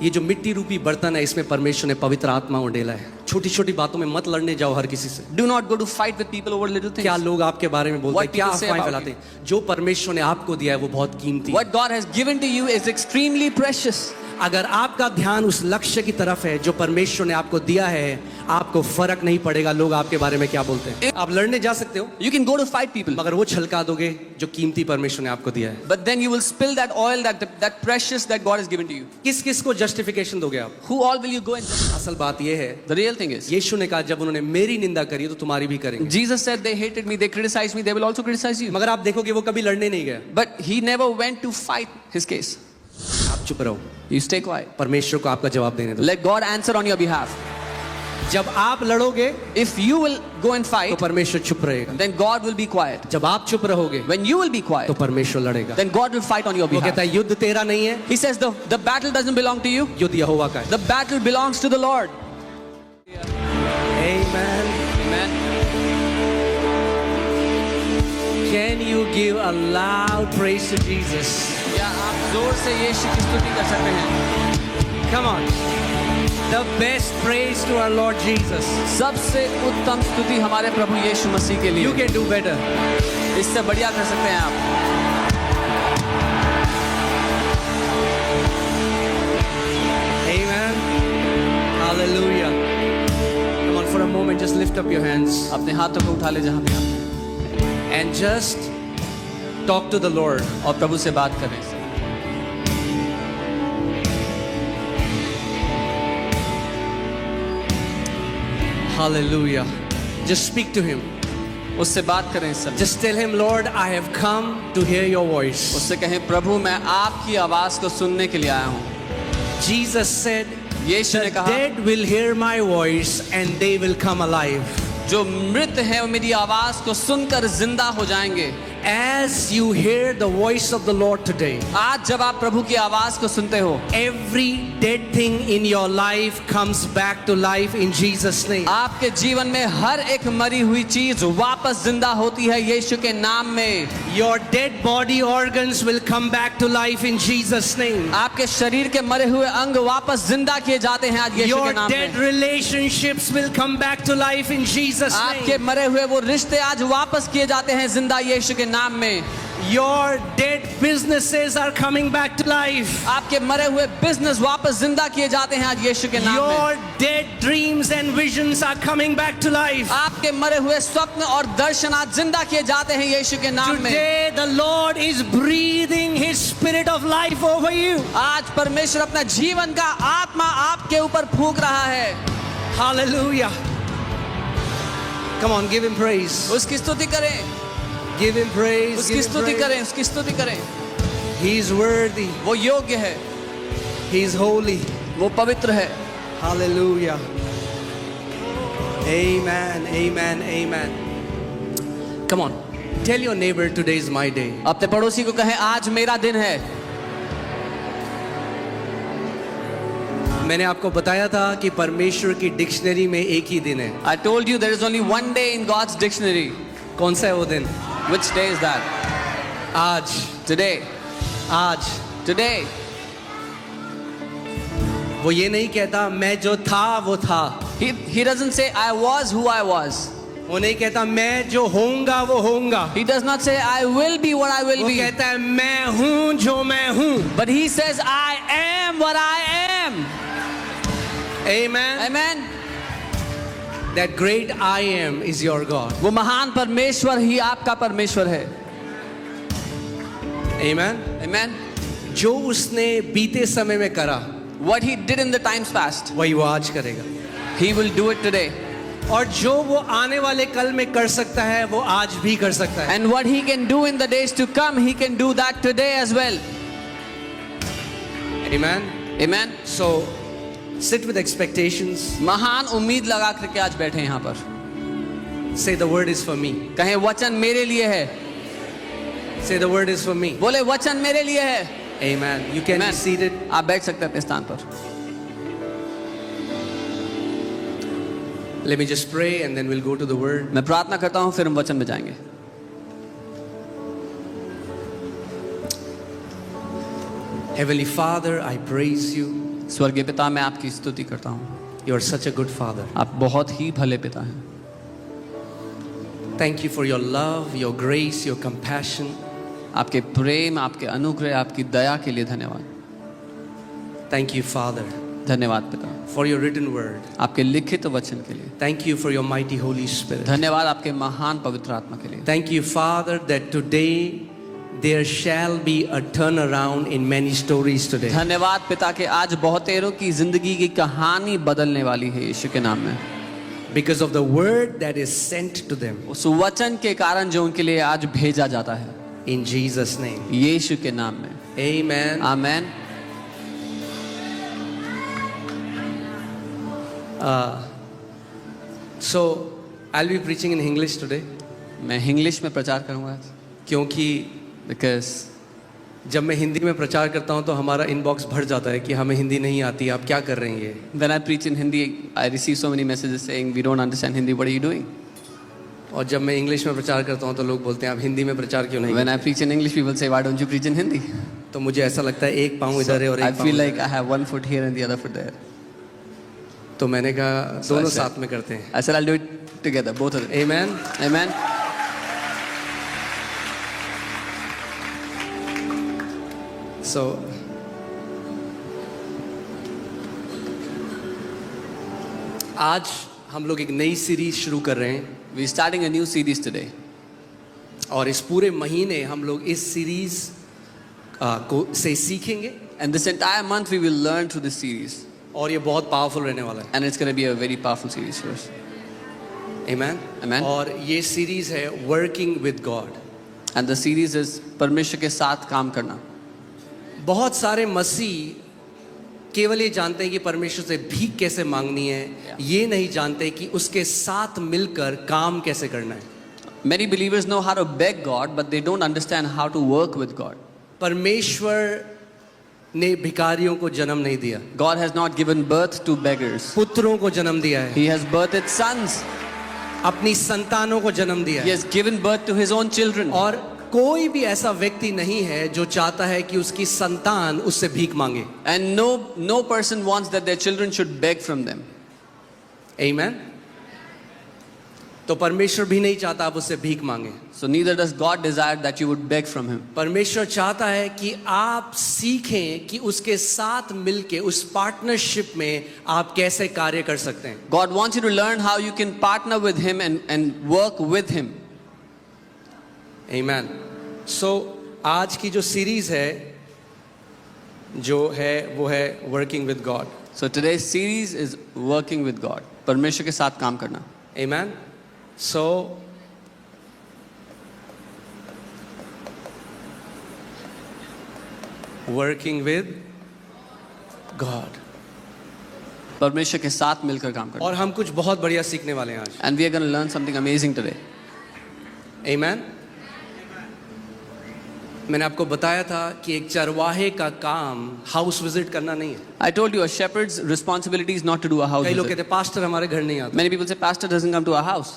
ये जो मिट्टी रूपी बर्तन है इसमें परमेश्वर ने पवित्र आत्मा उंडेला है। छोटी छोटी बातों में मत लड़ने जाओ हर किसी से। Do not go to fight with people over little things. क्या लोग आपके बारे में बोलते हैं, What क्या people say अफवाहें about फैलाते हैं। जो परमेश्वर ने आपको दिया है वो बहुत कीमती है। What God has given to you is extremely precious. अगर आपका ध्यान उस लक्ष्य की तरफ है जो परमेश्वर ने आपको दिया है, आपको फर्क नहीं पड़ेगा लोग आपके बारे में क्या बोलते हैं। आप लड़ने जा सकते हो, You can go to fight people, मगर वो छलका दोगे जो कीमती परमेश्वर ने आपको दिया है। but then you will spill that oil, that precious that God has given to you. किस किस को जस्टिफिकेशन दोगे आप? Who all will you go and justify? असल बात ये है, The real thing is, यीशु ने कहा जब उन्होंने मेरी निंदा करी तो तुम्हारी भी करेंगे। Jesus said they hated me, they criticized me, they will also criticize you. मगर आप देखोगे वो कभी लड़ने नहीं गया। But he never went to fight his case. आप चुप रहो, You stay quiet. परमेश्वर को आपका जवाब देने दो। Let God answer on your behalf. जब आप लड़ोगे If you will go and तो fight, परमेश्वर चुप रहेगा। then God will be quiet. जब आप चुप रहोगे When you will be तो quiet, परमेश्वर लड़ेगा। then God will fight on your वो behalf. कहता है युद्ध तेरा नहीं है, He says the battle doesn't belong to you. युद्ध यहोवा का है। The battle belongs to the Lord. Amen. Amen. Can you give a loud praise to Jesus? क्या आप जोर से यीशु की स्तुति कर सकते हैं? Come on. The best praise to our Lord Jesus. सबसे उत्तम स्तुति हमारे प्रभु यीशु मसीह के You लिए। can do better. इससे बढ़िया कर सकते हैं आप। Amen. Hallelujah. Come on, for a moment, just lift up your hands अपने हाथों को उठा ले जहां भी आप हैं and just talk to the Lord. और प्रभु से बात करें। Hallelujah. Just speak to Him. उससे बात करें इस समय। Just tell Him, Lord, I have come to hear your voice. उससे कहें प्रभु मैं आपकी आवाज को सुनने के लिए आया हूँ। Jesus said, यीशु ने the कहा dead will hear my voice and they will come alive. जो मृत है वो मेरी आवाज को सुनकर जिंदा हो जाएंगे। As you hear the voice of the Lord today, आज जब आप प्रभु की आवाज को सुनते हो, every dead thing in your life comes back to life in Jesus' name. आपके जीवन में हर एक मरी हुई चीज वापस जिंदा होती है यीशु के नाम में। Your dead body organs will come back to life in Jesus' name. आपके शरीर के मरे हुए अंग वापस जिंदा किए जाते हैं आज यीशु के Your नाम dead में। relationships will come back to life in Jesus' आपके name. मरे हुए वो रिश्ते आज वापस किए जाते हैं जिंदा यीशु के नाम में। Your dead businesses are coming back to life. आपके मरे हुए बिजनेस वापस जिंदा किए जाते हैं आज यीशु के नाम में। Your dead dreams and visions are coming back to life. आपके मरे हुए स्वप्न और दर्शन आज जिंदा किए जाते हैं यीशु के नाम में। Today the Lord is breathing His spirit of life over you. आज परमेश्वर अपना जीवन का आत्मा आपके ऊपर फूंक रहा है। Hallelujah. Come on, give Him praise. उसकी स्तुति करें, Give Him praise. उसकी Give Him स्तुति praise. करें, उसकी स्तुति करें। He is worthy. वो योग्य है, He is holy. वो पवित्र है। Hallelujah. Amen. Amen. Amen. Come on. Tell your neighbor today is my day. अपने पड़ोसी को कहें आज मेरा दिन है। मैंने आपको बताया था कि परमेश्वर की डिक्शनरी में एक ही दिन है। I told you there is only one day in God's dictionary. कौन सा है वो दिन? Which day is that? आज। Today. आज। Today. वो ये नहीं कहता मैं जो था वो था। He doesn't say I was who I was. वो नहीं कहता मैं जो होऊंगा वो होऊंगा। He does not say I will be what I will वो be. कहता है मैं हूँ जो मैं हूँ। But he says I am what I am. Amen. Amen. That great I am is your God. वो महान परमेश्वर ही आपका परमेश्वर है। Amen. Amen. जो उसने बीते समय में करा What he did in the times past, वही वो आज करेगा। he will do it today. और जो वो आने वाले कल में कर सकता है वो आज भी कर सकता है। And what he can do in the days to come, he can do that today as well. Amen. Amen. So sit with expectations. महान उम्मीद लगा करके आज बैठे यहाँ पर। Say the word is for me. कहें वचन मेरे लिए है। Say the word is for me. बोले वचन मेरे लिए है। Amen. You can be Amen. seated. आप बैठ सकते हैं अपने स्थान पर। Let me just pray and then we'll go to the word. मैं प्रार्थना करता हूँ फिर हम वचन में जाएंगे। Heavenly Father, I praise you. स्वर्गीय पिता, मैं आपकी स्तुति करता हूँ। You are such a good Father. आप बहुत ही भले पिता हैं। Thank you for your love, your grace, your compassion. आपके प्रेम, आपके अनुग्रह, आपकी दया के लिए धन्यवाद। Thank you, Father, धन्यवाद पिता, for your written word. आपके लिखित वचन के लिए। Thank you for your mighty Holy Spirit. धन्यवाद आपके महान पवित्र आत्मा के लिए। Thank you, Father, that today there shall be a turnaround in many stories today. धन्यवाद पिता के आज बहुतेरों की जिंदगी की कहानी बदलने वाली है यीशु के नाम में, Because of the word that is sent to them. उस वचन के कारण जो उनके लिए आज भेजा जाता है, In Jesus' name. यीशु के नाम में। Amen. Amen. So, I'll be preaching in English today. मैं इंग्लिश में प्रचार करूंगा आज, क्योंकि बिकॉज जब मैं हिंदी में प्रचार करता हूं तो हमारा इनबॉक्स भर जाता है कि हमें हिंदी नहीं आती, आप क्या कर रहे हैं ये। When I preach in Hindi I receive so many messages saying we don't understand Hindi, what are you doing? और जब मैं इंग्लिश में प्रचार करता हूं तो लोग बोलते हैं आप हिंदी में प्रचार क्यों नहीं when I preach in English people से why don't you preach in Hindi? तो मुझे ऐसा लगता है एक पाँव इधर है और आई एक फील पाँव like I have one foot here and the other foot there. तो मैंने कहा दोनों I said- साथ में करते हैं। I said I will do it together, both of them. Amen. Amen. So, आज हम लोग एक नई सीरीज शुरू कर रहे हैं we are starting a new series today, और इस पूरे महीने हम लोग इस सीरीज को से सीखेंगे and this entire month we will learn through this series, और ये बहुत पावरफुल रहने वाला है। And it's gonna be a very powerful series for us. Amen. Amen. और ये सीरीज है working with God. And the series is परमेश्वर के साथ काम करना। बहुत सारे मसीह केवल ये जानते हैं कि परमेश्वर से भीख कैसे मांगनी है, ये नहीं जानते कि उसके साथ मिलकर काम कैसे करना है। Many believers know how to beg God, but they don't understand how to work with God. परमेश्वर ने भिखारियों को जन्म नहीं दिया, God has not given birth to beggars. पुत्रों को जन्म दिया है, He has birthed sons. अपनी संतानों को जन्म दिया He है। has given birth to his own children. और कोई भी ऐसा व्यक्ति नहीं है जो चाहता है कि उसकी संतान उससे भीख मांगे। And no person wants that their children should beg from them. Amen. तो परमेश्वर भी नहीं चाहता आप उससे भीख मांगे। So neither does God desire that you would beg from him. परमेश्वर चाहता है कि आप सीखें कि उसके साथ मिलके उस पार्टनरशिप में आप कैसे कार्य कर सकते हैं। God wants you to learn how you can partner with him and work with him. Amen. So आज की जो सीरीज है जो है वो है working with God. So today's series is working with God. परमेश्वर के साथ काम करना। Amen. So working with God. परमेश्वर के साथ मिलकर काम करना। और हम कुछ बहुत बढ़िया सीखने वाले हैं आज। And we are going to learn something amazing today. Amen. मैंने आपको बताया था कि एक चरवाहे का काम हाउस विजिट करना नहीं है। I told you a shepherd's responsibility is not to do a house कई लोग visit. कहते हैं पास्टर हमारे घर नहीं आता। Many people say pastor doesn't come to our house.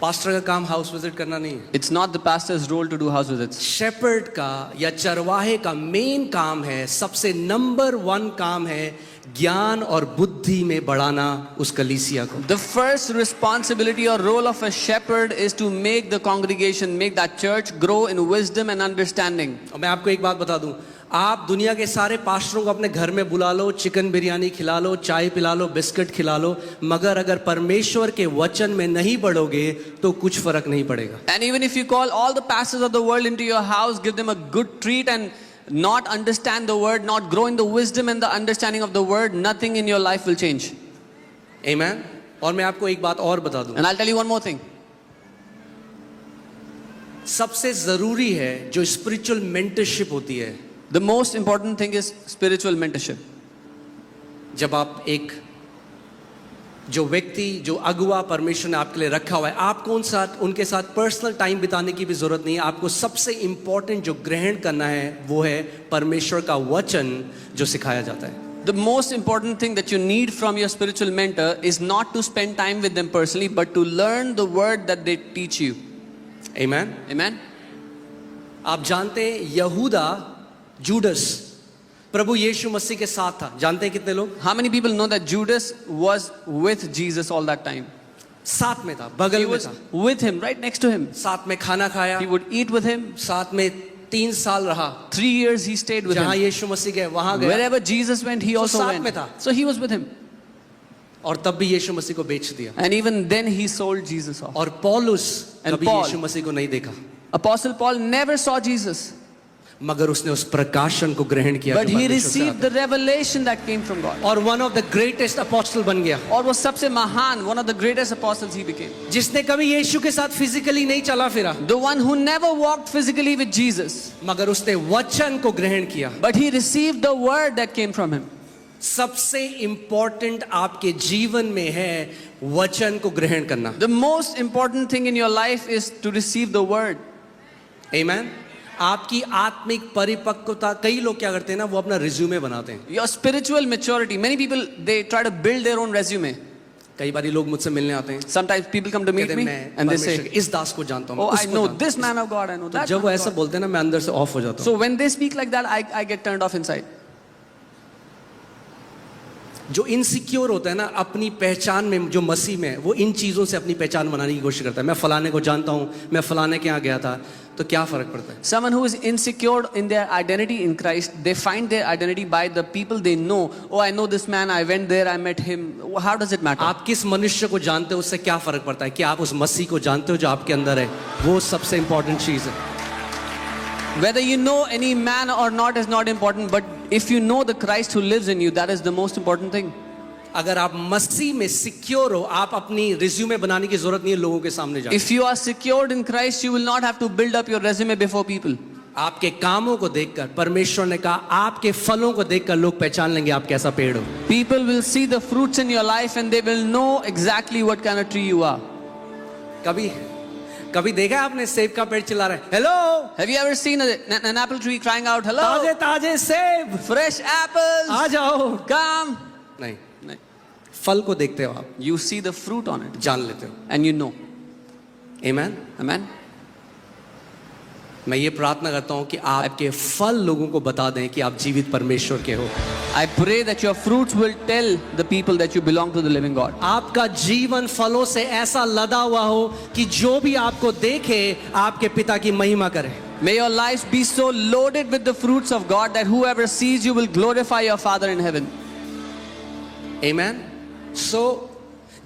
Pastor का काम हाउस विजिट करना नहीं है। It's not the pastor's role to do house visits. Shepherd का या चरवाहे का मेन काम है, सबसे नंबर 1 काम है ज्ञान और बुद्धि में बढ़ाना उस कलीसिया को। The first responsibility or role of a shepherd is to make the congregation, make that church grow in wisdom and understanding. और मैं आपको एक बात बता दूं, आप दुनिया के सारे पास्टरों को अपने घर में बुला लो, चिकन बिरयानी खिला लो, चाय पिला लो, बिस्किट खिला लो, मगर अगर परमेश्वर के वचन में नहीं बढ़ोगे तो कुछ फर्क नहीं पड़ेगा। And even if you call all the pastors of the world into your house, give them a good treat and not understand the word, not grow in the wisdom and the understanding of the word, nothing in your life will change. Amen. और मैं आपको एक बात और बता दूं, And I'll tell you one more thing. सबसे जरूरी है जो स्पिरिचुअल मेंटरशिप होती है। The most important thing is spiritual mentorship. जब आप एक जो व्यक्ति जो अगुआ परमेश्वर ने आपके लिए रखा हुआ है, आपको उनके साथ पर्सनल टाइम बिताने की भी जरूरत नहीं है। आपको सबसे इंपॉर्टेंट जो ग्रहण करना है वो है परमेश्वर का वचन जो सिखाया जाता है। The most important thing that you need from your spiritual mentor is not to spend time with them personally, but to learn the word that they teach you. Amen. Amen. आप जानते हैं यहूदा जूडस प्रभु यीशु मसीह के साथ था, जानते हैं कितने लोग? How many people know that Judas was with Jesus all that time? साथ में था, He बगल में was था, with him, right next to him. साथ में खाना खाया, He would eat with him. साथ में 3 साल रहा, 3 years he stayed with जहां him. यीशु मसीह गए वहां गया, Wherever Jesus went, he also साथ में went. था। So he was with him. और तब भी यीशु मसीह को बेच दिया। And even then he sold Jesus off. और पौलुस And कभी Paul. यीशु मसीह को नहीं देखा, Apostle Paul never saw Jesus, मगर उसने उस प्रकाशन को ग्रहण किया but जो he परमेश्वर से received आता the revelation that came from God. है। और one of the greatest apostle बन गया, और वो सबसे महान, one of the greatest apostles he became. जिसने कभी यीशु के साथ फिजिकली नहीं चला फिरा, The one who never walked physically with Jesus, मगर उसने वचन को ग्रहण किया। but he received the word that came from him. सबसे इंपॉर्टेंट आपके जीवन में है वचन को ग्रहण करना। The most important thing in your life is to receive the word. आमेन। आपकी आत्मिक परिपक्वता, कई लोग क्या करते हैं ना, वो अपना रिज्यूमे बनाते हैं। Your spiritual maturity. Many people, they try to build their own resume. कई बार लोग मुझसे मिलने आते हैं, Sometimes people come to meet कहते me हैं मैं and they परमेश्वर say, के इस दास को जानता हूँ, oh, मैं I उसको know जानता this हूँ। man of God, I know तो that जब वो man of ऐसा God. बोलते हैं ना, मैं अंदर से ऑफ हो जाता हूँ। So when they speak like that, I get turned off inside. जो इनसिक्योर होता है ना अपनी पहचान में, जो मसीह में है, वो इन चीजों से अपनी पहचान बनाने की कोशिश करता है। मैं फलाने को जानता हूँ, मैं फलाने के यहाँ गया था, तो क्या फर्क पड़ता है? Someone who is insecure in their identity in Christ, they find their identity by the people they know. Oh, I know this man, I went there, I met him. How does it matter? आप किस मनुष्य को जानते हो उससे क्या फर्क पड़ता है? कि आप उस मसीह को जानते हो जो आपके अंदर है, वो सबसे इंपॉर्टेंट चीज है। Whether you know any man or not is not important, but if you know the Christ who lives in you, that is the most important thing. अगर आप मसीह में सिक्योर हो, आप अपनी रिज्यूमे बनाने की जरूरत नहीं है लोगों के सामने जाके। If you are secured in Christ, you will not have to build up your resume before people. आपके कामों को देखकर, परमेश्वर ने कहा आपके फलों को देखकर लोग पहचान लेंगे आप कैसा पेड़ हो। People will see the fruits in your life and they will know exactly what kind of tree you are. कभी कभी देखा है आपने सेब का पेड़ चिल्ला रहा है, hello, Have you ever seen an apple tree crying out, hello, ताजे ताजे सेब, fresh apples, आ जाओ। come? नहीं, No. फल को देखते हो आप, You see the fruit on it जान लेते हो। and you know. Amen. Amen. मैं ये प्रार्थना करता हूँ कि आपके फल लोगों को बता दें कि आप जीवित परमेश्वर के हो। I pray that your fruits will tell the people that you belong to the living God. आपका जीवन फलों से ऐसा लदा हुआ हो कि जो भी आपको देखे आपके पिता की महिमा करे। May your lives be so loaded with the fruits of God that whoever sees you will glorify your Father in heaven. आमेन। सो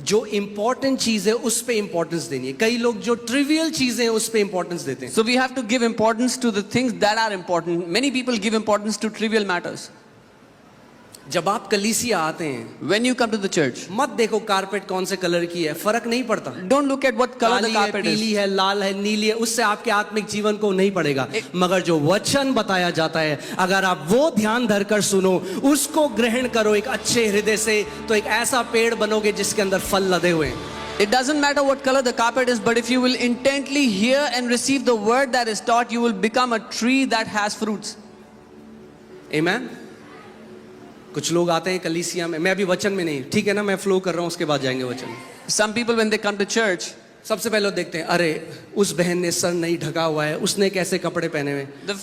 जो इंपॉर्टेंट चीज है उस पे इंपॉर्टेंस देनी है। कई लोग जो ट्रिवियल चीजें हैं उस पे इंपॉर्टेंस देते हैं। So we have to give importance to the things that are important. Many people give importance to trivial matters. जब आप कलीसिया आते हैं, When you come to the church, मत देखो कारपेट कौन से कलर की है, फर्क नहीं पड़ता। don't look at what color the काली है, carpet पीली is. है, लाल है, नीली है, उससे आपके आत्मिक जीवन को नहीं पड़ेगा। मगर जो वचन बताया जाता है, अगर आप वो ध्यान धरकर सुनो, उसको ग्रहण करो एक अच्छे हृदय से, तो एक ऐसा पेड़ बनोगे जिसके अंदर फल लदे हुए हैं। It doesn't matter what color the carpet is, but if you will intently hear and receive the word that is taught, you will become a tree that has fruits. आमेन। कुछ लोग आते हैं कलीसिया में, मैं अभी वचन में नहीं, ठीक है ना, मैं फ्लो कर रहा हूं, उसके बाद जाएंगे वचन। Some people when they come to church, सबसे पहले वो देखते हैं, अरे उस बहन ने सर नहीं ढका हुआ है, उसने कैसे कपड़े पहने हुए। the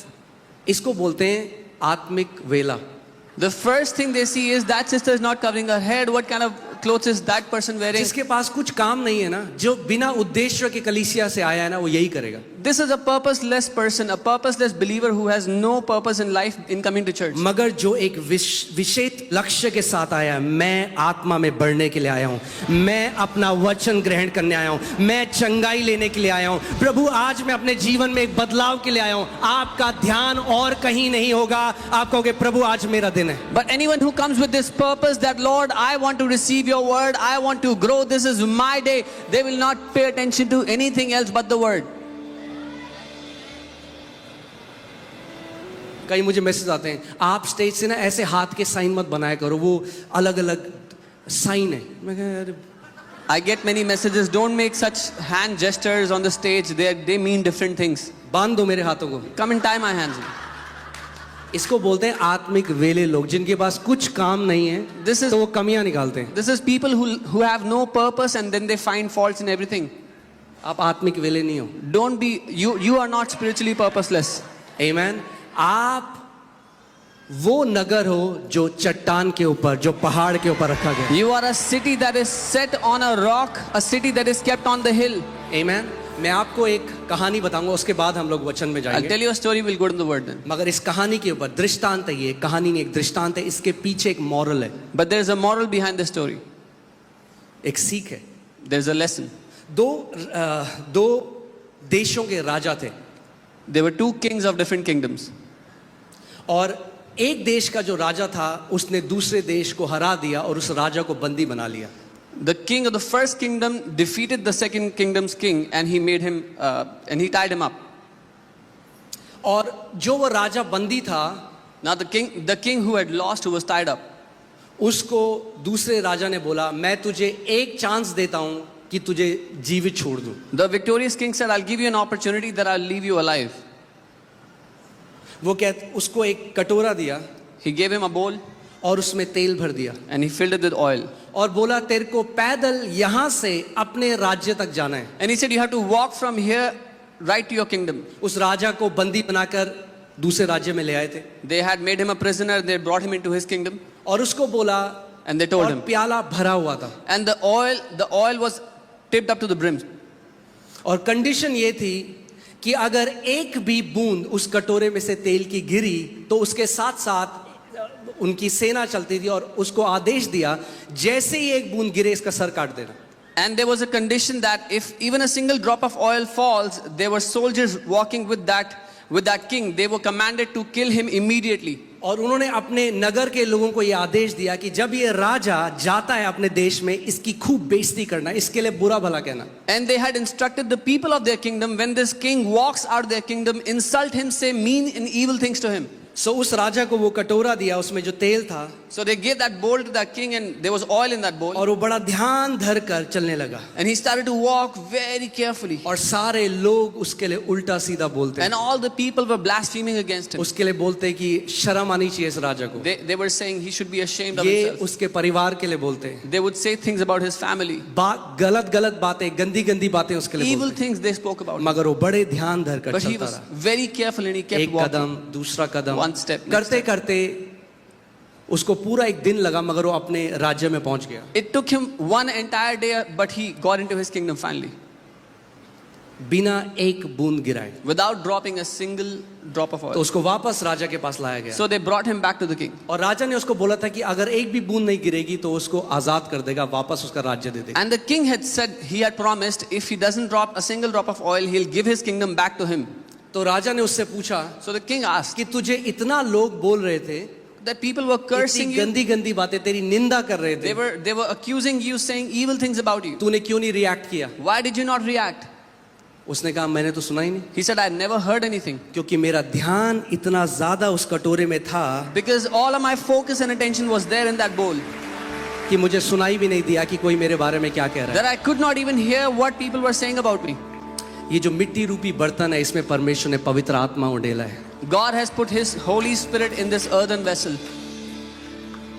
इसको बोलते हैं आत्मिक वेला। the first thing they see is that sister is not covering her head. What kind of clothes is that person wearing? जिसके पास कुछ काम नहीं है ना, जो बिना उद्देश्य के कलीसिया से आया है ना, वो यही करेगा। This is a purposeless person, a purposeless believer who has no purpose in life in coming to church. मगर जो एक विशेष लक्ष्य के साथ आया है, मैं आत्मा में बढ़ने के लिए आया हूँ, मैं अपना वचन ग्रहण करने आया हूँ, मैं चंगाई लेने के लिए आया हूँ, प्रभु आज मैं अपने जीवन में एक बदलाव के लिए आया हूँ। आपका ध्यान और कहीं नहीं होगा, आप कहोगे प्रभु आज मेरा दिन है। But anyone who comes with this purpose that Lord, I want to receive your word, I want to grow, this is my day, they will not pay attention to anything else but the word. कई मुझे message आते हैं, आप stage से ना ऐसे हाथ के साइन मत बनाया करो, वो अलग अलग साइन है। मैं कहा अरे, I get many messages, don't make such hand gestures on the stage, they mean different things. बांध दो मेरे हाथों को। Come and tie my hands. इसको बोलते हैं आत्मिक वेले लोग, जिनके पास कुछ काम नहीं है, This is- तो वो कमियां निकालते हैं। This is people who have no purpose and then they find faults in everything. आप आत्मिक वेले नहीं हो। Don't be, you are not spiritually purposeless. आमेन। आप वो नगर हो जो चट्टान के ऊपर, जो पहाड़ के ऊपर रखा गया। You are a city that is set on a rock, a city that is kept on the hill. आमेन। मैं आपको एक कहानी बताऊंगा, उसके बाद हम लोग वचन में I'll जाएंगे। tell you a story, we'll go to the word then. मगर इस कहानी के ऊपर दृष्टांत है, ये कहानी नहीं, एक दृष्टांत है, इसके पीछे एक मॉरल है, But there is a moral behind the story. एक सीख है। There's a lesson. दो देशों के राजा थे, There were two kings of different kingdoms. और एक देश का जो राजा था उसने दूसरे देश को हरा दिया और उस राजा को बंदी बना लिया। The king of the first kingdom defeated the second kingdom's king, and he made him, and he tied him up. और जो वो राजा बंदी था, Now the king who had lost, who was tied up, उसको दूसरे राजा ने बोला, मैं तुझे एक चांस देता हूं कि तुझे जीवित छोड़ दूं। the victorious king said, I'll give you an opportunity that I'll leave you alive. वो उसको एक कटोरा दिया He gave him a bowl और उसमें तेल भर दिया and he filled it with oil. और बोला, तेरे को पैदल यहां से अपने राज्य तक जाना है। And he said, you have to walk from here right to your kingdom. उस राजा को बंदी बनाकर दूसरे राज्य में ले आए थे They had made him a prisoner, they brought him into his kingdom, और उसको बोला, and they told और him. प्याला भरा हुआ था And the oil was tipped up to the brim. और कंडीशन ये थी कि अगर एक भी बूंद उस कटोरे में से तेल की गिरी तो उसके साथ साथ उनकी सेना चलती थी और उसको आदेश दिया, जैसे ही एक बूंद गिरे इसका सर काट देना। And there was a condition that if even a single drop of oil falls, there were soldiers walking with that king. They were commanded to kill him immediately. और उन्होंने अपने नगर के लोगों को यह आदेश दिया कि जब ये राजा जाता है अपने देश में, इसकी खूब बेइज्जती करना, इसके लिए बुरा भला कहना। And they had instructed the people of their kingdom, when this king walks out of their kingdom, insult him, say mean and evil things to him. सो उस राजा को वो कटोरा दिया, उसमें जो तेल था, So they gave that bowl to that king, and there was oil in that bowl. और वो बड़ा ध्यान धर कर चलने लगा And he started to walk very carefully. और सारे लोग उसके लिए उल्टा सीधा बोलते And all the people were blaspheming against him. उसके लिए बोलते कि शर्म आनी चाहिए इस राजा को। They were saying he should be ashamed of ये himself. उसके परिवार के लिए बोलते हैं, They would say things about his family. गलत बातें, गंदी बातें उसके लिए Evil बोलते things they spoke about हैं। मगर वो बड़े ध्यान धर कर But he चलता was रहा, very careful and he kept एक walking. कदम दूसरा कदम One step, next करते करते उसको पूरा एक दिन लगा, मगर वो अपने राज्य में पहुंच गया। It took him one entire day, but he got into his kingdom finally, बिना एक बूंद गिराए। without dropping a single drop of तो oil. उसको वापस राजा के पास लाया गया So they brought him back to the king. और राजा ने उसको बोला था कि अगर एक भी बूंद नहीं गिरेगी तो उसको आजाद कर देगा, वापस उसका राज्य दे देगा। And the king had said, he had promised, if he doesn't drop a single drop of oil, he'll give his kingdom back to him. तो राजा ने उससे पूछा So the king asked, कि तुझे इतना लोग बोल रहे थे, that people were cursing इतनी you, गंदी बातें, तेरी निंदा कर रहे थे, they were accusing you, saying evil things about you. तूने क्यों नहीं रिएक्ट किया? Why did you not react? उसने कहा, मैंने तो सुना ही नहीं, He said, I never heard anything, क्योंकि मेरा ध्यान इतना ज्यादा उस कटोरे में था because all of my focus and attention was there in that bowl, कि मुझे सुनाई भी नहीं दिया कि कोई मेरे बारे में क्या कह रहा that I could not even hear what people were saying about me. है। ये जो मिट्टी रूपी बर्तन है, इसमें परमेश्वर ने पवित्र आत्मा उड़ेला है। God has put his Holy Spirit in this earthen vessel.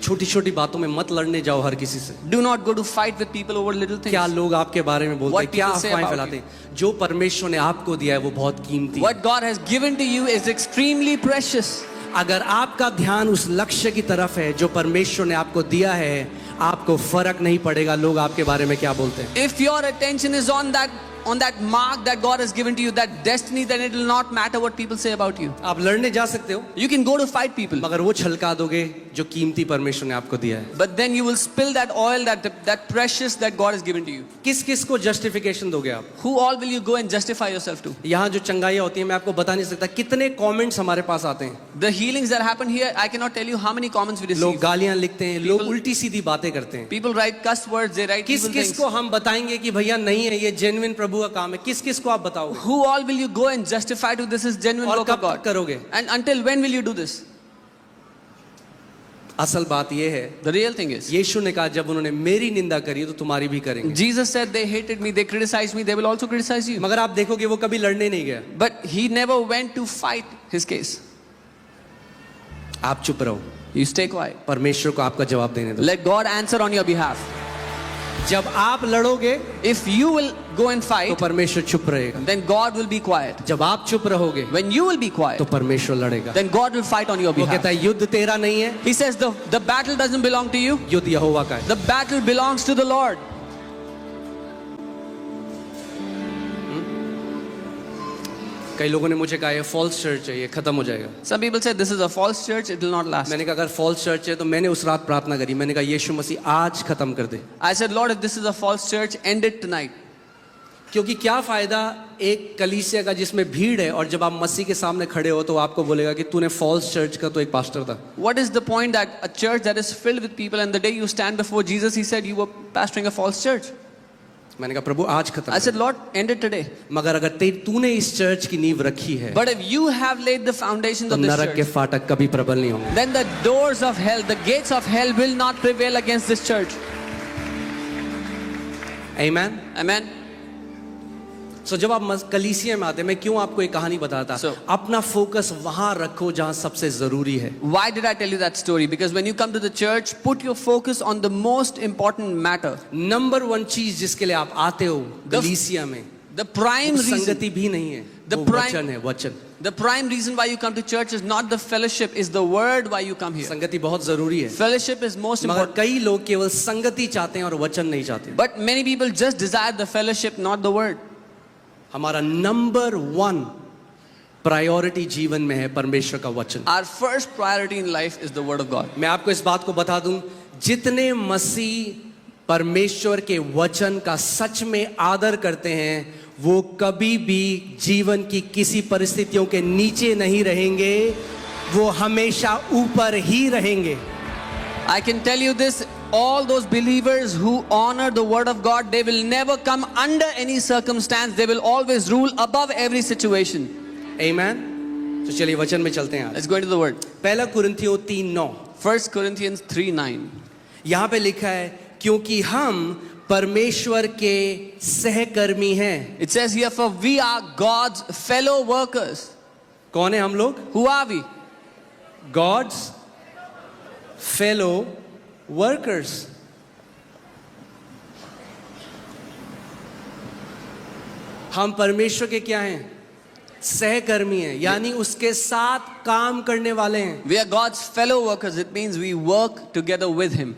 छोटी छोटी बातों में मत लड़ने जाओ हर किसी से। Do not go to fight with people over little things. क्या लोग आपके बारे में बोलते What हैं, क्या people say अफवाहें about फैलाते हैं, जो परमेश्वर ने आपको दिया है वो बहुत कीमती है। What God has given to you is extremely precious. अगर आपका ध्यान उस लक्ष्य की तरफ है जो परमेश्वर ने आपको दिया है, आपको फर्क नहीं पड़ेगा लोग आपके बारे में क्या बोलते हैं। If your attention is on that mark that God has given to you, that destiny, then it will not matter what people say about you. आप लड़ने जा सकते हो, You can go to fight people, मगर वो छलका दोगे जो कीमती परमेश्वर ने आपको दिया है। but then you will spill that oil, that precious that God has given to you. किस किस को जस्टिफिकेशन दोगे आप? Who all will you go and justify yourself to? यहाँ जो चंगाइयाँ होती हैं, मैं आपको बता नहीं सकता कितने कमेंट्स हमारे पास आते हैं। The healings that happen here, I cannot tell you how many comments we लोग receive. गालियाँ लिखते हैं, लोग People- उल्टी सीधी बातें करते हैं। People write cuss words, they write किस evil किस things. को हम बताएंगे कि भैया नहीं है, ये जेन्युइन प्रभु का काम है? किस किस को आप बताओगे? Who all will you go and justify to this is genuine और work of कब God? तक करोगे? And until when will you do this? असल बात ये है, The real thing is, यीशु ने कहा जब उन्होंने मेरी निंदा करी तो तुम्हारी भी करेंगे। Jesus said they hated me, they criticized me, they will also criticize you. मगर आप देखोगे वो कभी लड़ने नहीं गया। But he never went to fight his case. आप चुप रहो, You stay quiet. परमेश्वर को आपका जवाब देने दो। Let God answer on your behalf. जब आप लड़ोगे If you will go and तो fight, परमेश्वर चुप रहेगा, then God will be quiet. जब आप चुप रहोगे When you will be तो quiet, परमेश्वर लड़ेगा। then God will fight on your वो behalf. कहता है युद्ध तेरा नहीं है, He says the battle doesn't belong to you. युद्ध यहोवा का है। The battle belongs to the Lord. कई लोगों ने मुझे कहा ये फॉल्स चर्च है, ये खत्म हो जाएगा। Some people say this is a false church, it will not last. मैंने कहा अगर फॉल्स चर्च है तो मैंने उस रात प्रार्थना करी, मैंने कहा यीशु मसीह आज खत्म कर दे। I said, Lord, if this is a false church, end it tonight. क्योंकि क्या फायदा एक कलीसिया का जिसमें भीड़ है और जब आप मसीह के सामने खड़े हो तो आपको बोलेगा कि तूने फॉल्स चर्च का तो एक पास्टर था। What is the point that a church that is filled with people and the day you stand before Jesus, he said you were pastoring a false church? मैंने कहा प्रभु आज खत्म I कर said, they. Lord, end it today. मगर अगर तूने इस church की नींव रखी है But if you have laid the foundations तो of this नरक के church, फाटक कभी प्रबल नहीं होंगे। then the doors of hell, the gates of hell will not prevail against this church. Amen. Amen. सो जब आप कलीसिया में आते हैं, मैं क्यों आपको एक कहानी बताता, अपना फोकस वहां रखो जहां सबसे जरूरी है। Why did I tell you that story? Because when you come to the church, put your focus on the most important matter. Number one चीज जिसके लिए आप आते हो कलीसिया में, The prime वो reason, संगति भी नहीं है, The वो prime- वचन है, वचन। the prime reason why you come to church is not the fellowship, is the word why you come here. संगति बहुत जरूरी है, Fellowship is most मगर important. कई लोग केवल संगति चाहते हैं और वचन नहीं चाहते। But many people just desire the fellowship, not the word. हमारा नंबर वन प्रायोरिटी जीवन में है परमेश्वर का वचन। Our first priority in life is the word of God. मैं आपको इस बात को बता दूं, जितने मसीह परमेश्वर के वचन का सच में आदर करते हैं वो कभी भी जीवन की किसी परिस्थितियों के नीचे नहीं रहेंगे, वो हमेशा ऊपर ही रहेंगे। I can tell you this, all those believers who honor the word of God, they will never come under any circumstance. They will always rule above every situation. आमेन। तो चलिए वचन में चलते हैं आज। Let's go into the word. पहला कुरिन्थियों 3:9, 1 Corinthians 3:9. यहाँ पे लिखा है क्योंकि हम परमेश्वर के सहकर्मी हैं। It says here, for we are God's fellow workers. कौन है हम लोग? Who are we? God's fellow workers। हम परमेश्वर के क्या हैं? सहकर्मी हैं, यानी उसके साथ काम करने वाले हैं। We are God's fellow workers. It means we work together with Him.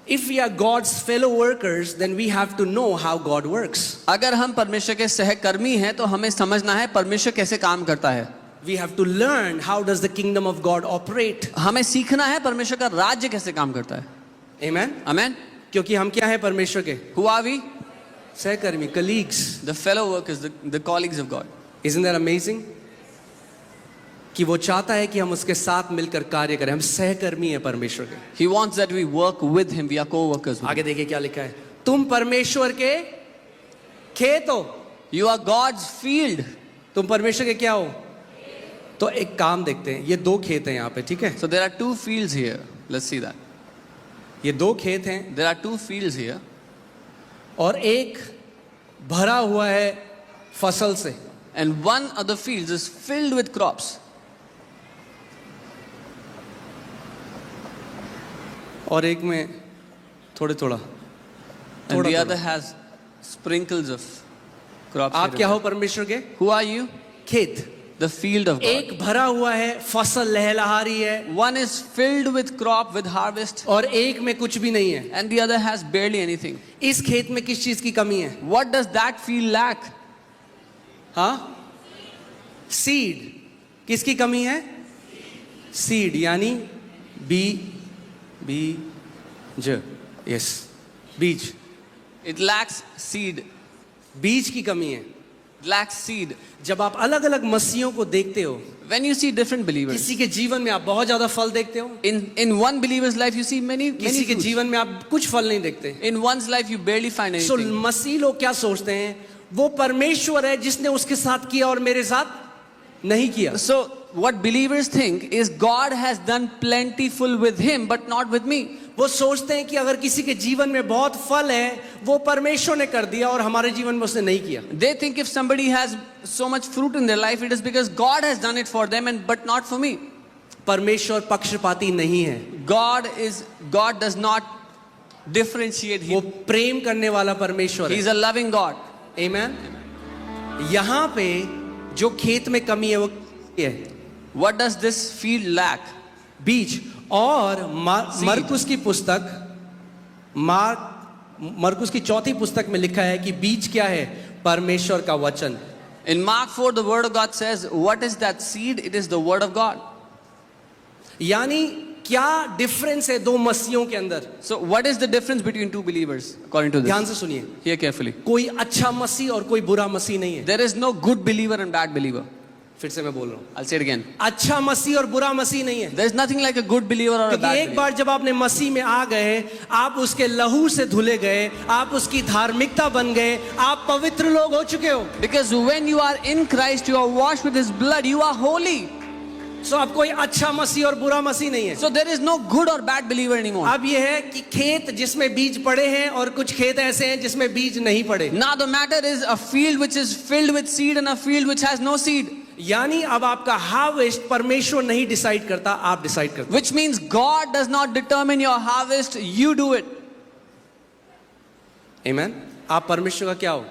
If we are God's fellow workers, then we have to know how God works. अगर हम परमेश्वर के सहकर्मी हैं तो हमें समझना है परमेश्वर कैसे काम करता है। We have to learn how does the kingdom of God operate. हमें सीखना है परमेश्वर का राज्य कैसे काम करता है। Amen? Amen. क्योंकि हम क्या हैं परमेश्वर के? Who are we? सहकर्मी, colleagues. The fellow workers, the colleagues of God. Isn't that amazing? कि वो चाहता है कि हम उसके साथ मिलकर कार्य करें, हम सहकर्मी हैं परमेश्वर के। He wants that we work with Him. We are co-workers with Him. आगे देखिए क्या लिखा है, तुम परमेश्वर के खेत हो। You are God's field. तुम परमेश्वर के क्या हो? तो एक काम देखते हैं, ये दो खेत हैं यहाँ पे, ठीक है? So there are two fields here. Let's see that. ये दो खेत हैं There are two fields here. और एक भरा हुआ है फसल से, And one of the fields is filled with crops. और एक में थोड़ा थोड़ा And the थोड़ा other has sprinkles of crops. आप here क्या and हो परमेश्वर के? there. Who are you? खेत। The field of God. एक भरा हुआ है, फसल लहलहा रही है, One is filled with crop, with harvest, और एक में कुछ भी नहीं है। and the other has barely anything. इस खेत में किस चीज की कमी है? What does that field lack? हाँ, सीड। किसकी कमी है? सीड, यानी बीज, यस, बीज। It lacks seed. बीज की कमी है। It lacks seed. जब आप अलग अलग मसीहों को देखते हो, When you see different believers, किसी के जीवन में आप बहुत ज्यादा फल देखते हो, in one believer's life you see many किसी के fruits. जीवन में आप कुछ फल नहीं देखते। In one's life you barely find so anything. मसीह लोग क्या सोचते हैं, वो परमेश्वर है जिसने उसके साथ किया और मेरे साथ नहीं किया। So what believers think is God has done plentiful with him but not with me. वो सोचते हैं कि अगर किसी के जीवन में बहुत फल है वो परमेश्वर ने कर दिया और हमारे जीवन में उसने नहीं किया। They think if somebody has so much fruit in their life it is because God has done it for them and but not for me. परमेश्वर पक्षपाती नहीं है। God does not differentiate. वो प्रेम करने वाला परमेश्वर He's है। a loving God. आमेन। यहाँ पे जो खेत में कमी है वो है What does this field lack? बीज। और Seed. मरकुस की पुस्तक मरकुस की चौथी पुस्तक में लिखा है कि बीज क्या है? परमेश्वर का वचन। In Mark 4, the word of God says, what is that seed? It is the word of God. यानी क्या डिफरेंस है दो मसीहों के अंदर? So what is the difference between two believers according to ध्यान this? से सुनिए, Hear carefully. कोई अच्छा मसीह और कोई बुरा मसीह नहीं है। There is no good believer and bad believer. फिर से मैं बोल रहा हूँ, I'll say it again. अच्छा मसीह और बुरा मसीह नहीं है। There is nothing like a good believer or a क्योंकि bad एक believer. बार जब आपने मसीह में आ गए, आप उसके लहू से धुले गए, आप उसकी धार्मिकता बन गए, आप पवित्र लोग हो चुके हो। Because when you are in Christ, you are washed with His blood, you are holy. सो अब कोई अच्छा मसीह और बुरा मसीह नहीं है। So there is no good or bad believer anymore. अब यह है कि खेत जिसमें बीज पड़े हैं और कुछ खेत ऐसे हैं जिसमें बीज नहीं पड़े। Now the matter is a field which is filled with seed and a field which has no seed. यानी अब आपका हार्वेस्ट परमेश्वर नहीं डिसाइड करता, आप डिसाइड करते। Which means God does not determine your harvest, you do it. आमेन। आप परमेश्वर का क्या हो?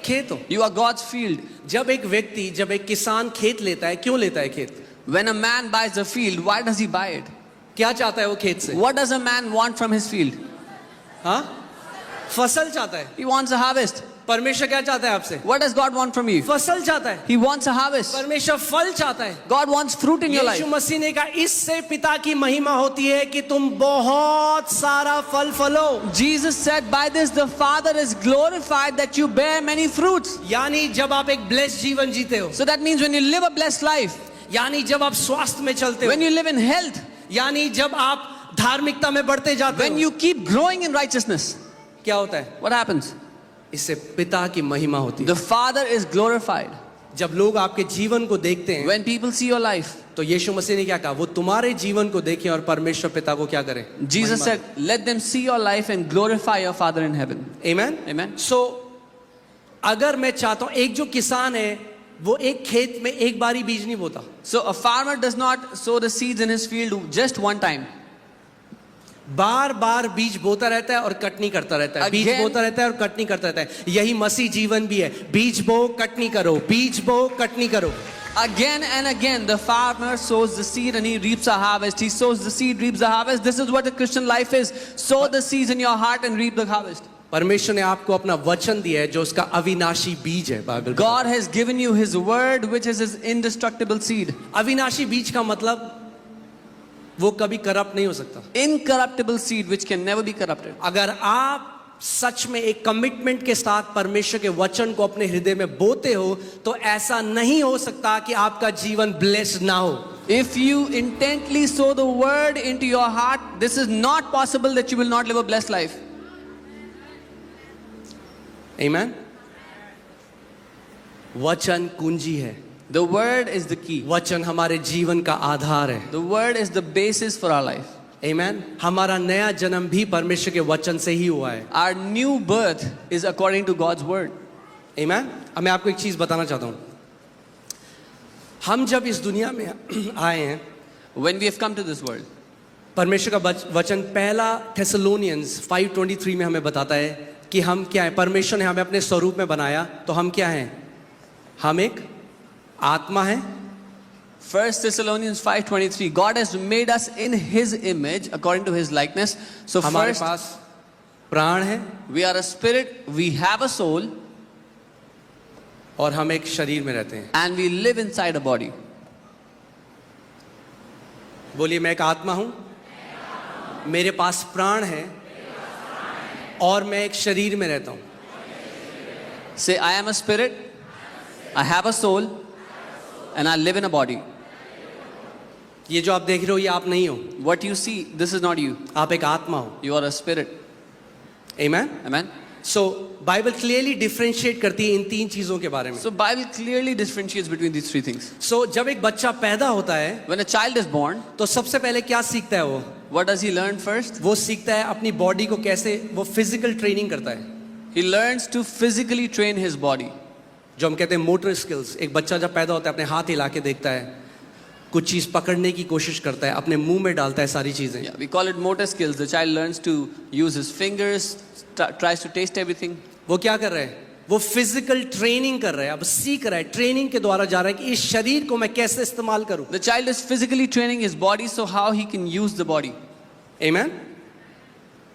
खेत हो। You are God's field. जब एक किसान खेत लेता है, क्यों लेता है खेत? When a man buys a field, why does he buy it? क्या चाहता है वो खेत से? What does a man want from his field? हाँ, फसल चाहता है। He wants a harvest. परमेश्वर क्या चाहता है आपसे? What does God want from you? फसल चाहता है। He wants a harvest. परमेश्वर फल चाहता है। God wants fruit in your life. यीशु मसीह ने कहा, इससे पिता की महिमा होती है कि तुम बहुत सारा फल फलो। Jesus said, by this the Father is glorified that you bear many fruits. यानी जब आप एक ब्लेस्ड जीवन जीते हो, So that means when you live a blessed life, यानी जब आप स्वास्थ्य में चलते when हो, you live in health, यानी जब आप धार्मिकता में बढ़ते जाते when हो, you keep growing in righteousness, क्या होता है? what happens? इससे पिता की महिमा होती है। The Father is glorified. जब लोग आपके जीवन को देखते हैं, When people see your life, तो यीशु मसीह ने क्या कहा? वो तुम्हारे जीवन को देखें और परमेश्वर पिता को क्या करें? Jesus said, let them see your life and glorify your Father in heaven. Amen. Amen. सो अगर मैं चाहता हूं, एक जो किसान है वो एक खेत में एक बार ही बीज नहीं बोता। So a farmer does not sow the seeds in his field just one time. बार बार बीज बोता रहता है और कटनी करता रहता है, बीज Again- बोता रहता है और कटनी करता रहता है। यही मसीह जीवन भी है, बीज बो कटनी करो, बीज बो कटनी करो। Again and again, the farmer sows the seed and he reaps a harvest. He sows the seed, reaps the harvest. This is what a Christian life is. Sow the seeds in your heart and reap the harvest. परमेश्वर ने आपको अपना वचन दिया है जो उसका अविनाशी बीज है। Bible God has given you His word, which is His indestructible seed. अविनाशी बीज का मतलब वो कभी करप्ट नहीं हो सकता। Incorruptible seed, which can never be corrupted. अगर आप सच में एक कमिटमेंट के साथ परमेश्वर के वचन को अपने हृदय में बोते हो, तो ऐसा नहीं हो सकता कि आपका जीवन ब्लेस्ड ना हो। If you intently sow the word into your heart, this is not possible that you will not live a blessed life. आमेन। वचन कुंजी है। The word is the key. वचन हमारे जीवन का आधार है। The word is the basis for our life. आमेन। हमारा नया जन्म भी परमेश्वर के वचन से ही हुआ है। Our new birth is according to God's word. आमेन। अब मैं आपको एक चीज बताना चाहता हूं, हम जब इस दुनिया में आए हैं, When we have come to this world, परमेश्वर का वचन पहला थेसलोनियंस 5:23 में हमें बताता है कि हम क्या है। परमेश्वर ने हमें अपने स्वरूप में बनाया, तो हम क्या हैं? हम एक आत्मा है। 1 Thessalonians 5:23, God has made us in His image according to His likeness. So हमारे first, पास प्राण है we are a spirit, we have a soul, और हम एक शरीर में रहते हैं। and we live inside a body. बोलिए, मैं एक आत्मा हूं, मेरे पास प्राण है और मैं एक शरीर में रहता हूं। Say, I am a spirit, I have a soul, and I live in a body. ये जो आप देख रहे हो, ये आप नहीं हो, What you see, this is not you. आप एक आत्मा हो। You are a spirit. Amen. Amen. So Bible clearly differentiate करती है इन तीन चीजों के बारे में। So Bible clearly differentiates between these three things. सो जब एक बच्चा पैदा होता है, When a child is born, तो सबसे पहले क्या सीखता है वो? what does he learn first? वो सीखता है अपनी बॉडी को कैसे, वो फिजिकल ट्रेनिंग करता है, He learns to physically train his body. जो हम कहते हैं मोटर स्किल्स। एक बच्चा जब पैदा होता है अपने हाथ हिला के देखता है, कुछ चीज पकड़ने की कोशिश करता है, अपने मुंह में डालता है सारी चीजें. Yeah, we call it motor skills. The child learns to use his fingers, tries to taste everything. वो क्या कर रहा है? वो फिजिकल ट्रेनिंग कर रहा है, अब सीख रहा है, ट्रेनिंग के द्वारा जा रहा है कि इस शरीर को मैं कैसे इस्तेमाल करूं. The child is physically training his body, so how he can use the body. Amen.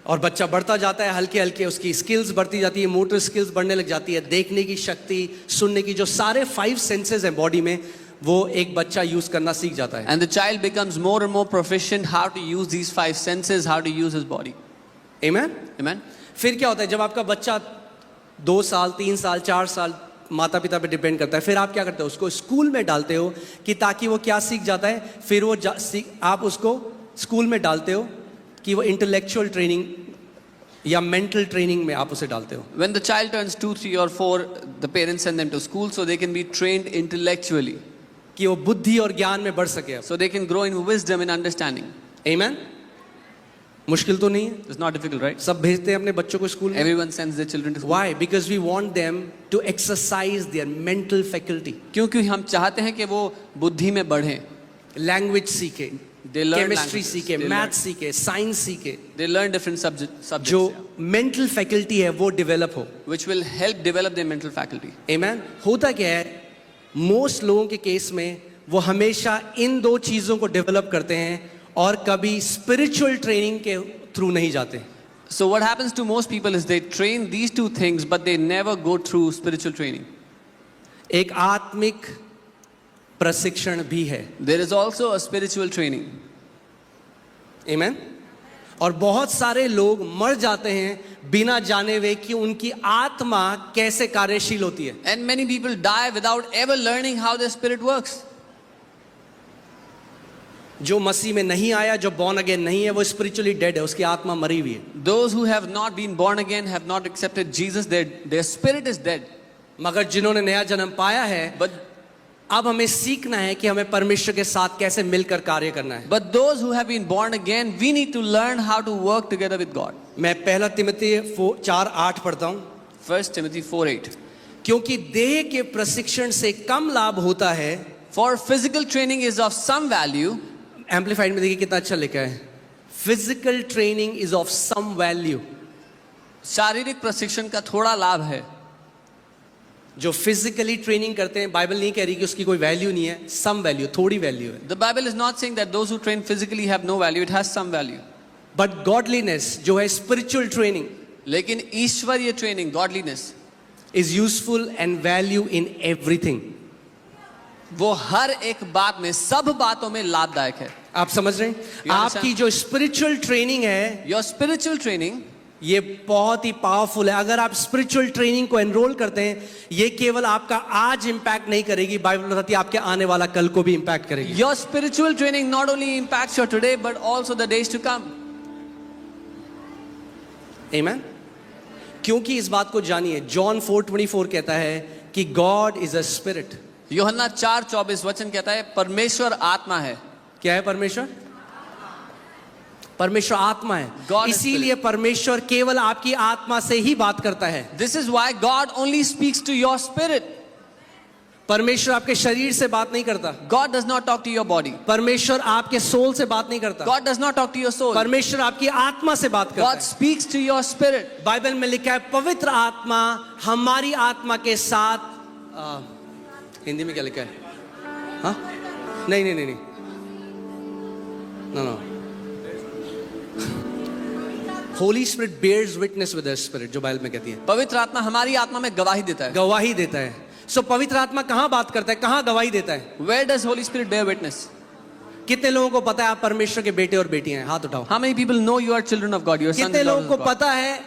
और बच्चा बढ़ता जाता है, हल्के हल्के उसकी स्किल्स बढ़ती जाती है, मोटर स्किल्स बढ़ने लग जाती है, देखने की शक्ति, सुनने की, जो सारे 5 सेंसेस हैं बॉडी में, वो एक बच्चा यूज करना सीख जाता है. And the child becomes more and more proficient how to use these 5 senses, how to use his body. Amen. Amen. फिर क्या होता है जब आपका बच्चा 2 साल 3 साल 4 साल, माता पिता पे डिपेंड करता है, फिर आप क्या करते हो? उसको स्कूल में डालते हो कि ताकि वो क्या सीख जाता है, फिर वो आप उसको स्कूल में डालते हो कि वो इंटेलेक्चुअल ट्रेनिंग या मेंटल ट्रेनिंग में आप उसे डालते हो. When the child turns 2, 3 or 4, the parents send them to school so they can be trained intellectually, कि वो बुद्धि और ज्ञान में बढ़ सके. so they can grow in wisdom and understanding. Amen. मुश्किल तो नहीं है, It's not difficult, right? सब भेजते हैं अपने बच्चों को स्कूल में. Everyone sends their children to school. Why? Because we want them to exercise their mental faculty. क्योंकि हम चाहते हैं कि वो बुद्धि में बढ़ें. लैंग्वेज सीखे, They learn केमिस्ट्री languages. सीखे, They मैथ learn- सीखे, साइंस सीखे, They learn different subjects, जो मेंटल फैकल्टी है वो डेवलप हो. which will help develop their mental faculty. Amen. होता क्या है, मोस्ट लोगों के केस में वो हमेशा इन 2 चीजों को डेवलप करते हैं और कभी स्पिरिचुअल ट्रेनिंग के थ्रू नहीं जाते. So what happens to most people is they train these 2 things, but they never go through spiritual training. एक आत्मिक प्रशिक्षण भी है. There is also a spiritual training. Amen. और बहुत सारे लोग मर जाते हैं बिना जाने हुए कि उनकी आत्मा कैसे कार्यशील होती है. And many people die without ever learning how their spirit works. जो मसीह में नहीं आया, जो बॉर्न अगेन नहीं है, वो स्पिरिचुअली डेड है, उसकी आत्मा मरी हुई है. Those who have not been born again, have not accepted Jesus, their spirit is dead. मगर जिन्होंने नया जन्म पाया है, But अब हमें सीखना है कि हमें परमेश्वर के साथ कैसे मिलकर कार्य करना है. those who have been born again, we need to learn how to work together with God. मैं 1 तिमोथी 4:8 पढ़ता हूं. 1 Timothy 4:8. क्योंकि देह के प्रशिक्षण से कम लाभ होता है. For physical training is of some value. Amplified में देखिए कितना अच्छा लिखा है. Physical training is of some value. शारीरिक प्रशिक्षण का थोड़ा लाभ है. जो फिजिकली ट्रेनिंग करते हैं, बाइबल नहीं कह रही कि उसकी कोई वैल्यू नहीं है, सम वैल्यू, थोड़ी वैल्यू है. The Bible is not saying that those who train physically have no value. It has some value. But godliness जो है स्पिरिचुअल ट्रेनिंग लेकिन ईश्वरीय training, godliness, is useful and value in everything. वो हर एक बात में, सब बातों में लाभदायक है. आप समझ रहे हैं? understand? आपकी जो स्पिरिचुअल ट्रेनिंग है, Your spiritual training, ये बहुत ही पावरफुल है. अगर आप स्पिरिचुअल ट्रेनिंग को एनरोल करते हैं, ये केवल आपका आज इंपैक्ट नहीं करेगी, बाइबल बताती है आपके आने वाला कल को भी इंपैक्ट करेगी. your spiritual training not only impacts your today but also the days to come. Amen? क्योंकि इस बात को जानिए, जॉन 4:24 कहता है कि गॉड इज अ स्पिरिट. यूहन्ना 4:24 वचन कहता है परमेश्वर आत्मा है. क्या है परमेश्वर? परमेश्वर आत्मा है. God is इसीलिए परमेश्वर केवल आपकी आत्मा से ही बात करता है. This is why God only speaks to your spirit. परमेश्वर आपके शरीर से बात नहीं करता. God does not talk to your body. परमेश्वर आपके सोल से बात नहीं करता. God does not talk to your soul. परमेश्वर आपकी आत्मा से बात करता God है. speaks to your spirit. Bible में लिखा है पवित्र आत्मा हमारी आत्मा के साथ हिंदी में क्या लिखा है? हाँ, नहीं नहीं नहीं नहीं, no. Holy spirit bears witness with the spirit, जो बाइबल में कहती है. पवित्र आत्मा हमारी आत्मा में गवाही देता है. गवाही देता है. सो पवित्र आत्मा कहाँ बात करता है, कहाँ गवाही देता है? Where does Holy Spirit bear witness? कितने लोगों को पता है आप परमेश्वर के बेटे और बेटियां हैं? हाथ उठाओ. How many people know you are children of God? You are sons कितने and लोगों daughters को of God? पता है?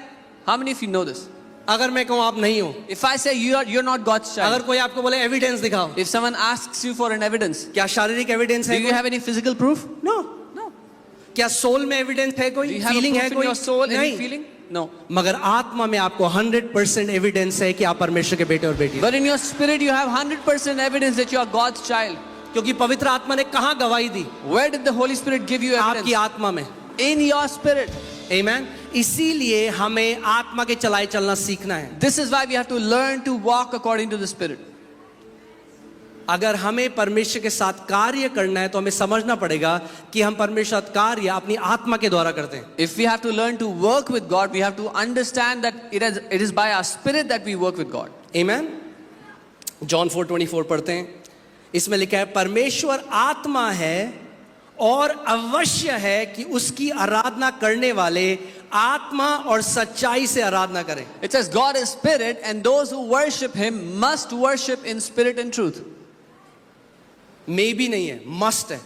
How many of you know this? अगर मैं कहूँ आप नहीं हो, If I say you're not God's अगर child, कोई आपको बोले एविडेंस दिखाओ, if someone asks you for an evidence, क्या शारीरिक एविडेंस do है? you have any physical proof? No. No. क्या सोल में एविडेंस है? Do कोई you have a फीलिंग है? proof in कोई your soul? Any नहीं. feeling? No. मगर आत्मा में आपको 100% एविडेंस है कि आप परमेश्वर के बेटे और बेटी हैं. But in your spirit, you have 100% evidence that you are God's child. क्योंकि पवित्र आत्मा ने कहाँ गवाही दी? Where did the Holy Spirit give you आपकी evidence? आत्मा में. In your spirit. आमेन. इसीलिए हमें आत्मा के चलाए चलना सीखना है. This is why we have to learn to walk according to the Spirit. अगर हमें परमेश्वर के साथ कार्य करना है तो हमें समझना पड़ेगा कि हम परमेश्वर के साथ कार्य अपनी आत्मा के द्वारा करते हैं. If we have to learn to work with God, we have to understand that it is by our spirit that we work with God. Amen. John 4:24 पढ़ते हैं. इसमें लिखा है परमेश्वर आत्मा है और अवश्य है कि उसकी आराधना करने वाले आत्मा और सच्चाई से आराधना करें. It says God is spirit and those who worship him must worship in spirit and truth. मे भी नहीं है, मस्ट है.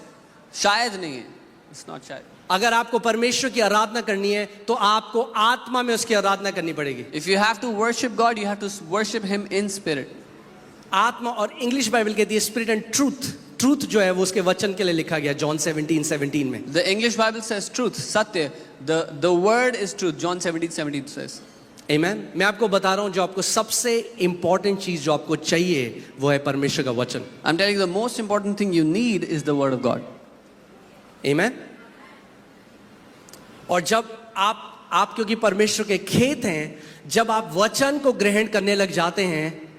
शायद नहीं है. It's not शायद. अगर आपको परमेश्वर की आराधना करनी है तो आपको आत्मा में उसकी आराधना करनी पड़ेगी. If you have to worship God, you have to worship him in spirit. आत्मा, और इंग्लिश बाइबल कहती है स्पिरिट एंड ट्रूथ. ट्रूथ जो है वो उसके वचन के लिए लिखा गया जॉन 17:17 में. The English Bible says truth, satya. The word is truth. John 17:17 says. आमेन. मैं आपको बता रहा हूं जो आपको सबसे इंपॉर्टेंट चीज जो आपको चाहिए वो है परमेश्वर का वचन. I'm telling you the most important thing you need is the word of God. आमेन. और जब आप क्योंकि परमेश्वर के खेत हैं, जब आप वचन को ग्रहण करने लग जाते हैं,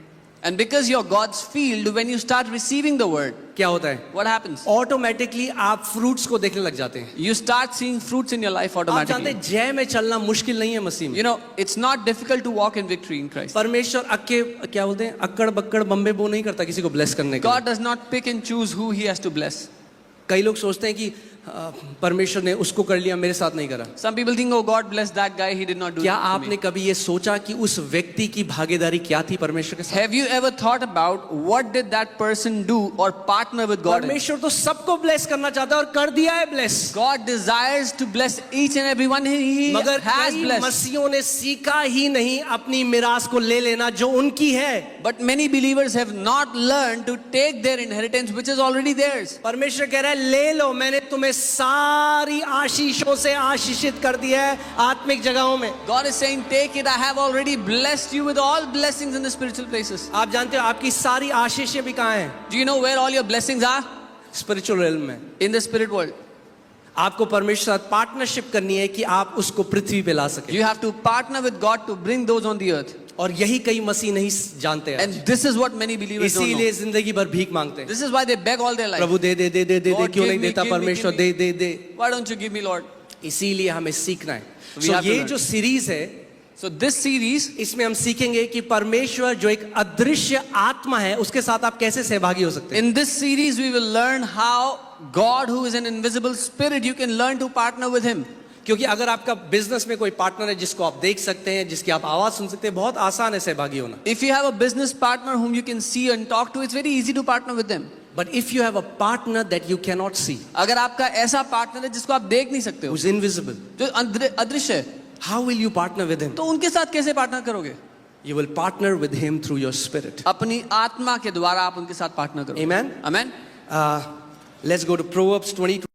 And because you're God's field, when you start receiving the word, क्या होता है? what happens? ऑटोमेटिकली आप फ्रूट्स को देखने लग जाते हैं. You start seeing fruits in your life आप जानते automatically. हैं जय में चलना मुश्किल नहीं है मसीह में. You know, it's not difficult to walk in victory in Christ. परमेश्वर क्या बोलते हैं, अक्कड़ बक्कड़ बम्बे बो नहीं करता किसी को ब्लेस करने के लिए. God does not pick and choose who he has to bless. कई लोग सोचते हैं कि परमेश्वर ने उसको कर लिया, मेरे साथ नहीं करा. Some people think, oh, God bless that guy, he did not do क्या it for आपने me. कभी ये सोचा कि उस व्यक्ति की भागीदारी क्या थी परमेश्वर के साथ? Have you ever thought about what did that person do or partner with God in? परमेश्वर तो सबको ब्लेस करना चाहता है और कर दिया है bless. God desires to bless each and every one he मगर has कई blessed. मसीहों ने सीखा ही नहीं अपनी मिरास को ले लेना जो उनकी है. But many believers have not learned to take their inheritance which is already theirs. परमेश्वर कह रहा है ले लो, मैंने तुम्हें सारी आशीषों से आशीषित कर दिया है आत्मिक जगहों में. God is saying, take it, I have already blessed you with all blessings in the spiritual places. आप जानते हो आपकी सारी आशीषें भी कहाँ हैं? Do you know where all your blessings are? Spiritual realm में. In the spirit world. आपको परमेश्वर साथ पार्टनरशिप करनी है कि आप उसको पृथ्वी पे ला सके. You have to partner with God to bring those on the earth. और यही कई मसीह नहीं जानते हैं. And this is what many believers don't know. इसीलिए जिंदगी भर भीख मांगते हैं. This is why they beg all their life. Prabhu they they they they they Lord, क्यों give नहीं me, देता give me, परमेश्वर? give they me. They they. Why don't you give me, Lord? इसीलिए हमें सीखना है. We So have to ये learn. जो सीरीज है, So this series, इसमें हम सीखेंगे कि परमेश्वर जो एक अदृश्य आत्मा है उसके साथ आप कैसे सहभागी हो सकते हैं. in this series we will learn how God, who is an invisible spirit, you can learn to partner with him. क्योंकि अगर आपका बिजनेस में कोई पार्टनर है जिसको आप देख सकते हैं, जिसकी आप आवाज सुन सकते हैं, बहुत आसान है सहभागी होना. If you have a business partner whom you can see and talk to, it's very easy to partner with them. But if you have a partner that you cannot see, अगर आपका ऐसा पार्टनर है जिसको आप देख नहीं सकते हो, who's invisible, जो अदृश्य है, how will you partner with him? तो उनके साथ कैसे पार्टनर करोगे? You will partner with him through your spirit. अपनी आत्मा के द्वारा आप उनके साथ पार्टनर करोगे. Amen. Amen. Let's go to Proverbs 20.